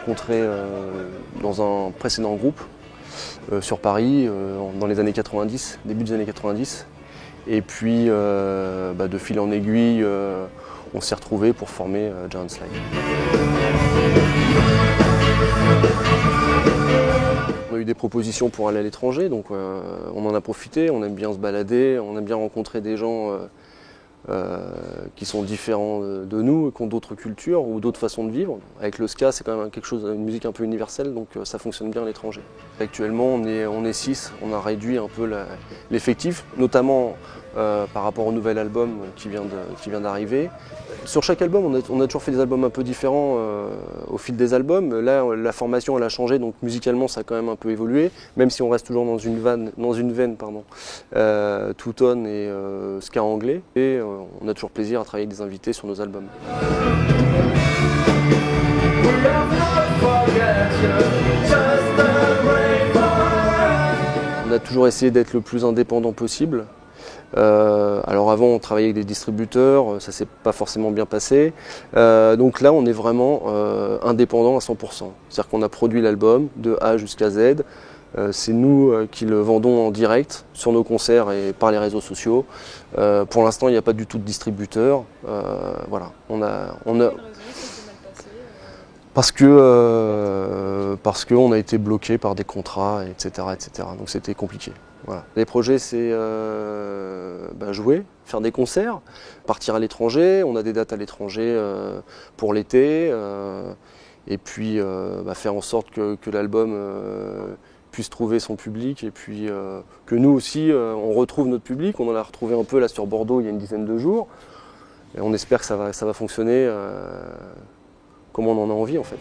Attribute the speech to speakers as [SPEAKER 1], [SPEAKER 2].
[SPEAKER 1] rencontré dans un précédent groupe sur Paris dans les années 90, début des années 90. Et puis de fil en aiguille, on s'est retrouvés pour former Giant Slide. On a eu des propositions pour aller à l'étranger, donc on en a profité, on aime bien se balader, on aime bien rencontrer des gens qui sont différents de nous, qui ont d'autres cultures ou d'autres façons de vivre. Avec le ska, c'est quand même une musique un peu universelle, donc ça fonctionne bien à l'étranger. Actuellement, on est 6, on a réduit un peu l'effectif, notamment par rapport au nouvel album qui vient d'arriver. Sur chaque album, on a toujours fait des albums un peu différents au fil des albums. Là, la formation elle a changé, donc musicalement ça a quand même un peu évolué, même si on reste toujours dans une veine two-tone et ska anglais. Et on a toujours plaisir à travailler avec des invités sur nos albums. On a toujours essayé d'être le plus indépendant possible. Alors avant on travaillait avec des distributeurs, ça s'est pas forcément bien passé. Donc là on est vraiment indépendant à 100%. C'est-à-dire qu'on a produit l'album de A jusqu'à Z. C'est nous qui le vendons en direct sur nos concerts et par les réseaux sociaux. Pour l'instant il n'y a pas du tout de distributeur. Voilà. Parce qu'on a été bloqué par des contrats, etc. Donc c'était compliqué. Voilà. Les projets, c'est jouer, faire des concerts, partir à l'étranger. On a des dates à l'étranger pour l'été. Et puis faire en sorte que l'album puisse trouver son public. Et puis que nous aussi, on retrouve notre public. On en a retrouvé un peu là sur Bordeaux il y a une dizaine de jours. Et on espère que ça va fonctionner comme on en a envie en fait.